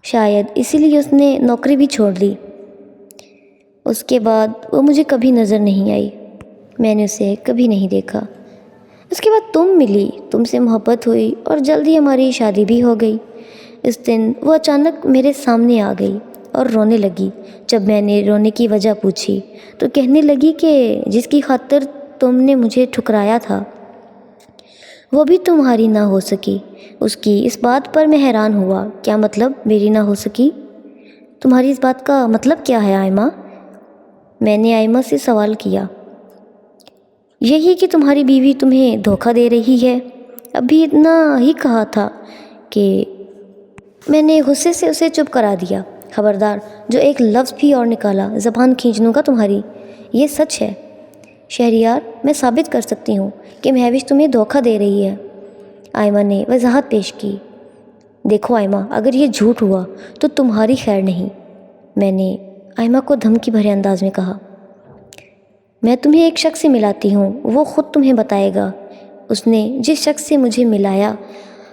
شاید اسی لیے اس نے نوکری بھی چھوڑ لی۔ اس کے بعد وہ مجھے کبھی نظر نہیں آئی، میں نے اسے کبھی نہیں دیکھا۔ اس کے بعد تم ملی، تم سے محبت ہوئی اور جلدی ہماری شادی بھی ہو گئی۔ اس دن وہ اچانک میرے سامنے آ گئی اور رونے لگی۔ جب میں نے رونے کی وجہ پوچھی تو کہنے لگی کہ جس کی خاطر تم نے مجھے ٹھکرایا تھا وہ بھی تمہاری نہ ہو سکی۔ اس کی اس بات پر میں حیران ہوا۔ کیا مطلب میری نہ ہو سکی؟ تمہاری اس بات کا مطلب کیا ہے آئمہ؟ میں نے آئمہ سے سوال کیا۔ یہی کہ تمہاری بیوی تمہیں دھوکہ دے رہی ہے۔ ابھی اتنا ہی کہا تھا کہ میں نے غصے سے اسے چپ کرا دیا۔ خبردار، جو ایک لفظ بھی اور نکالا زبان کھینچ لوں گا تمہاری۔ یہ سچ ہے شہریار، میں ثابت کر سکتی ہوں کہ مہوش تمہیں دھوکہ دے رہی ہے۔ آئمہ نے وضاحت پیش کی۔ دیکھو آئمہ، اگر یہ جھوٹ ہوا تو تمہاری خیر نہیں، میں نے آئمہ کو دھمکی بھرے انداز میں کہا۔ میں تمہیں ایک شخص سے ملاتی ہوں، وہ خود تمہیں بتائے گا۔ اس نے جس شخص سے مجھے ملایا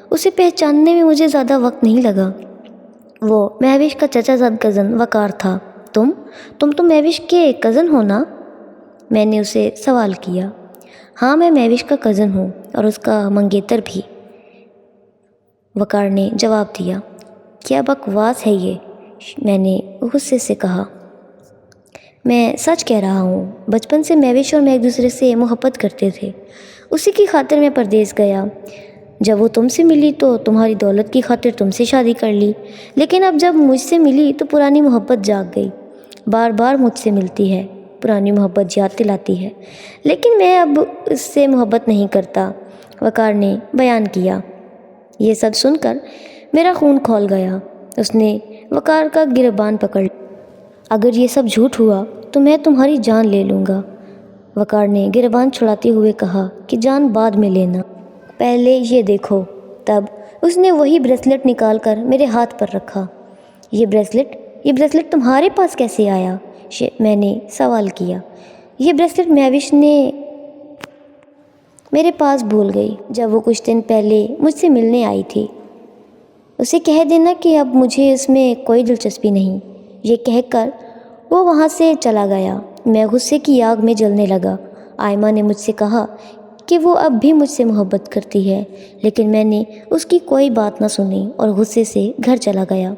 اسے پہچاننے میں مجھے زیادہ وقت نہیں لگا۔ وہ مہوش کا چچا زاد کزن وقار تھا۔ تم تو مہوش کے کزن ہو نا؟ میں نے اسے سوال کیا۔ ہاں، میں مہوش کا کزن ہوں اور اس کا منگیتر بھی، وقار نے جواب دیا۔ کیا بکواس ہے یہ، میں نے غصے سے کہا۔ میں سچ کہہ رہا ہوں، بچپن سے مہوش اور میں ایک دوسرے سے محبت کرتے تھے۔ اسی کی خاطر میں پردیس گیا۔ جب وہ تم سے ملی تو تمہاری دولت کی خاطر تم سے شادی کر لی، لیکن اب جب مجھ سے ملی تو پرانی محبت جاگ گئی۔ بار بار مجھ سے ملتی ہے، پرانی محبت یاد دلاتی ہے، لیکن میں اب اس سے محبت نہیں کرتا، وقار نے بیان کیا۔ یہ سب سن کر میرا خون کھول گیا۔ اس نے وقار کا گریبان پکڑ لیا۔ اگر یہ سب جھوٹ ہوا تو میں تمہاری جان لے لوں گا، وقار نے گریبان چھڑاتے ہوئے کہا کہ جان بعد میں لینا، پہلے یہ دیکھو۔ تب اس نے وہی بریسلٹ نکال کر میرے ہاتھ پر رکھا۔ یہ بریسلٹ تمہارے پاس کیسے آیا؟ میں نے سوال کیا۔ یہ بریسلٹ مہوش نے میرے پاس بھول گئی جب وہ کچھ دن پہلے مجھ سے ملنے آئی تھی۔ اسے کہہ دینا کہ اب مجھے اس میں کوئی دلچسپی نہیں۔ یہ کہہ کر وہ وہاں سے چلا گیا۔ میں غصے کی آگ میں جلنے لگا۔ آئمہ نے مجھ سے کہا کہ وہ اب بھی مجھ سے محبت کرتی ہے، لیکن میں نے اس کی کوئی بات نہ سنی اور غصے سے گھر چلا گیا۔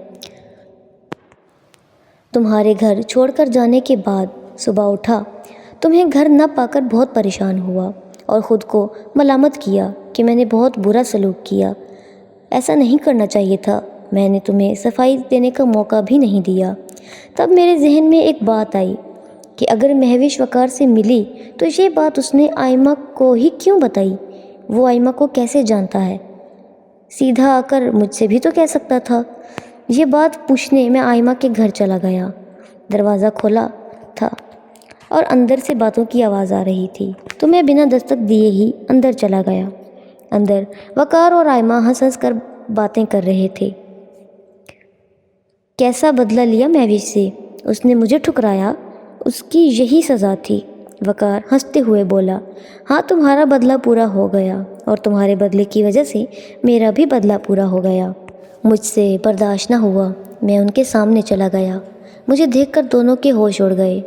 تمہارے گھر چھوڑ کر جانے کے بعد صبح اٹھا، تمہیں گھر نہ پا کر بہت پریشان ہوا اور خود کو ملامت کیا کہ میں نے بہت برا سلوک کیا، ایسا نہیں کرنا چاہیے تھا، میں نے تمہیں صفائی دینے کا موقع بھی نہیں دیا۔ تب میرے ذہن میں ایک بات آئی کہ اگر مہوش وقار سے ملی تو یہ بات اس نے آئمہ کو ہی کیوں بتائی؟ وہ آئمہ کو کیسے جانتا ہے؟ سیدھا آ کر مجھ سے بھی تو کہہ سکتا تھا۔ یہ بات پوچھنے میں آئمہ کے گھر چلا گیا۔ دروازہ کھولا تھا اور اندر سے باتوں کی آواز آ رہی تھی، تو میں بنا دستک دیے ہی اندر چلا گیا۔ اندر وقار اور آئمہ ہنس ہنس کر باتیں کر رہے تھے۔ کیسا بدلہ لیا مہوش سے؟ اس نے مجھے ٹھکرایا، اس کی یہی سزا تھی، وقار ہنستے ہوئے بولا۔ ہاں، تمہارا بدلہ پورا ہو گیا اور تمہارے بدلے کی وجہ سے میرا بھی بدلہ پورا ہو گیا۔ مجھ سے برداشت نہ ہوا، میں ان کے سامنے چلا گیا۔ مجھے دیکھ کر دونوں کے ہوش اڑ گئے۔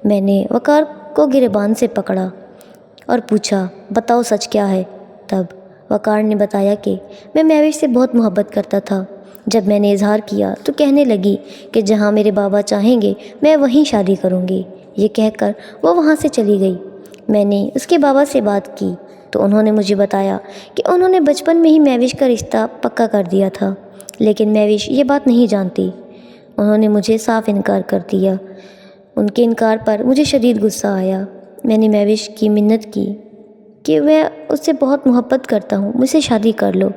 میں نے وقار کو گریبان سے پکڑا اور پوچھا، بتاؤ سچ کیا ہے؟ تب وقار نے بتایا کہ میں مہوش سے بہت محبت کرتا تھا۔ جب میں نے اظہار کیا تو کہنے لگی کہ جہاں میرے بابا چاہیں گے میں وہیں شادی کروں گی۔ یہ کہہ کر وہ وہاں سے چلی گئی۔ میں نے اس کے بابا سے بات کی تو انہوں نے مجھے بتایا کہ انہوں نے بچپن میں ہی مہوش کا رشتہ پکا کر دیا تھا، لیکن مہوش یہ بات نہیں جانتی۔ انہوں نے مجھے صاف انکار کر دیا۔ ان کے انکار پر مجھے شدید غصہ آیا۔ میں نے مہوش کی منت کی کہ میں اس سے بہت محبت کرتا ہوں، مجھ سے شادی کر لو،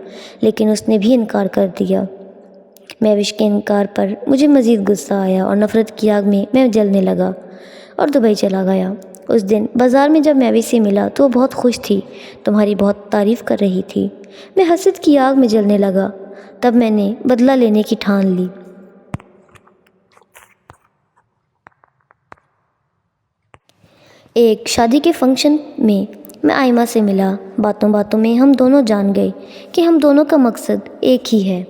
لیکن اس نے بھی انکار کر دیا۔ مہوش کے انکار پر مجھے مزید غصہ آیا اور نفرت کی آگ میں جلنے لگا اور دبئی چلا گیا۔ اس دن بازار میں جب مہوش سے ملا تو وہ بہت خوش تھی، تمہاری بہت تعریف کر رہی تھی۔ میں حسد کی آگ میں جلنے لگا۔ تب میں نے بدلہ لینے کی ٹھان لی۔ ایک شادی کے فنکشن میں آئمہ سے ملا۔ باتوں باتوں میں ہم دونوں جان گئے کہ ہم دونوں کا مقصد ایک ہی ہے۔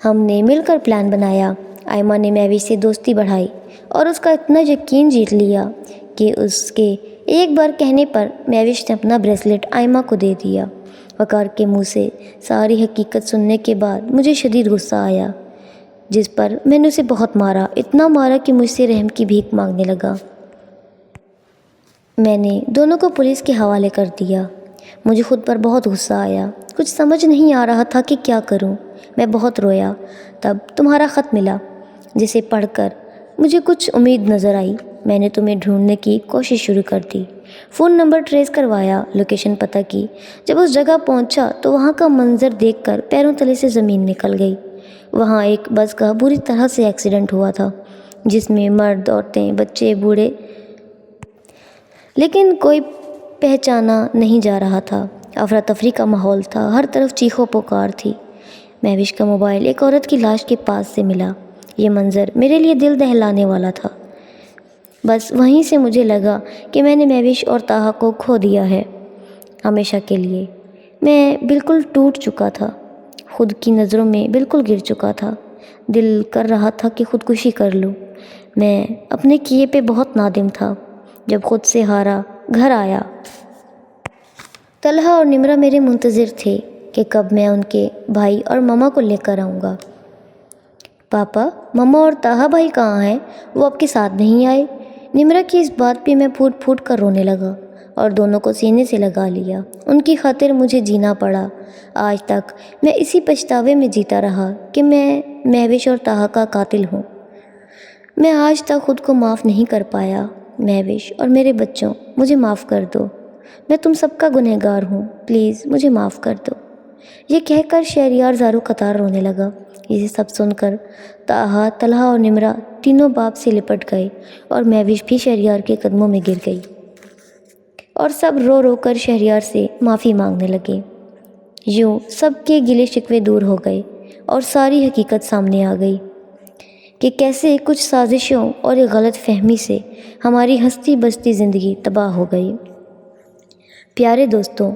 ہم نے مل کر پلان بنایا۔ آئمہ نے مہوش سے دوستی بڑھائی اور اس کا اتنا یقین جیت لیا کہ اس کے ایک بار کہنے پر مہوش نے اپنا بریسلٹ آئمہ کو دے دیا۔ وقار کے منہ سے ساری حقیقت سننے کے بعد مجھے شدید غصہ آیا، جس پر میں نے اسے بہت مارا، اتنا مارا کہ مجھ سے رحم کی بھیک مانگنے لگا۔ میں نے دونوں کو پولیس کے حوالے کر دیا۔ مجھے خود پر بہت غصہ آیا، کچھ سمجھ نہیں آ رہا تھا کہ کیا کروں۔ میں بہت رویا۔ تب تمہارا خط ملا، جسے پڑھ کر مجھے کچھ امید نظر آئی۔ میں نے تمہیں ڈھونڈنے کی کوشش شروع کر دی، فون نمبر ٹریس کروایا، لوکیشن پتہ کی۔ جب اس جگہ پہنچا تو وہاں کا منظر دیکھ کر پیروں تلے سے زمین نکل گئی۔ وہاں ایک بس کا بری طرح سے ایکسیڈنٹ ہوا تھا، جس میں مرد، عورتیں، بچے، بوڑھے، لیکن کوئی پہچانا نہیں جا رہا تھا۔ افراتفری کا ماحول تھا، ہر طرف چیخ و پکار تھی۔ مہوش کا موبائل ایک عورت کی لاش کے پاس سے ملا۔ یہ منظر میرے لیے دل دہلانے والا تھا۔ بس وہیں سے مجھے لگا کہ میں نے مہوش اور طاہا کو کھو دیا ہے، ہمیشہ کے لیے۔ میں بالکل ٹوٹ چکا تھا، خود کی نظروں میں بالکل گر چکا تھا۔ دل کر رہا تھا کہ خودکشی کر لوں۔ میں اپنے کیے پہ بہت نادم تھا۔ جب خود سے ہارا گھر آیا، طلحہ اور نمرہ میرے منتظر تھے کہ کب میں ان کے بھائی اور ماما کو لے کر آؤں گا۔ پاپا، ماما اور طاہا بھائی کہاں ہیں؟ وہ آپ کے ساتھ نہیں آئے؟ نمرہ کی اس بات پہ میں پھوٹ پھوٹ کر رونے لگا اور دونوں کو سینے سے لگا لیا۔ ان کی خاطر مجھے جینا پڑا۔ آج تک میں اسی پچھتاوے میں جیتا رہا کہ میں مہوش اور طاہا کا قاتل ہوں۔ میں آج تک خود کو معاف نہیں کر پایا۔ مہوش اور میرے بچوں، مجھے معاف کر دو۔ میں تم سب کا گنہگار ہوں، پلیز مجھے معاف کر دو۔ یہ کہہ کر شہریار زارو قطار رونے لگا۔ یہ سب سن کر طاہا، طلحہ اور نمرہ تینوں باپ سے لپٹ گئے اور مہوش بھی شہریار کے قدموں میں گر گئی، اور سب رو رو کر شہریار سے معافی مانگنے لگے۔ یوں سب کے گلے شکوے دور ہو گئے اور ساری حقیقت سامنے آ گئی کہ کیسے کچھ سازشوں اور ایک غلط فہمی سے ہماری ہستی بستی زندگی تباہ ہو گئی۔ پیارے دوستوں،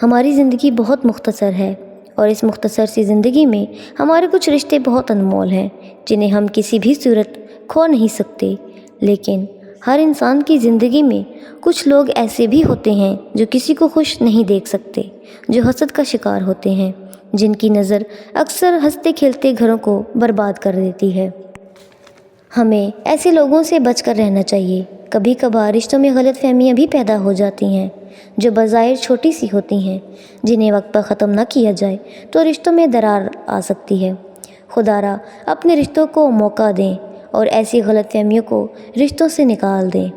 ہماری زندگی بہت مختصر ہے، اور اس مختصر سی زندگی میں ہمارے کچھ رشتے بہت انمول ہیں جنہیں ہم کسی بھی صورت کھو نہیں سکتے۔ لیکن ہر انسان کی زندگی میں کچھ لوگ ایسے بھی ہوتے ہیں جو کسی کو خوش نہیں دیکھ سکتے، جو حسد کا شکار ہوتے ہیں، جن کی نظر اکثر ہنستے کھیلتے گھروں کو برباد کر دیتی ہے۔ ہمیں ایسے لوگوں سے بچ کر رہنا چاہیے۔ کبھی کبھار رشتوں میں غلط فہمیاں بھی پیدا ہو جاتی ہیں جو بظاہر چھوٹی سی ہوتی ہیں، جنہیں وقت پر ختم نہ کیا جائے تو رشتوں میں درار آ سکتی ہے۔ خدا را اپنے رشتوں کو موقع دیں اور ایسی غلط فہمیوں کو رشتوں سے نکال دیں۔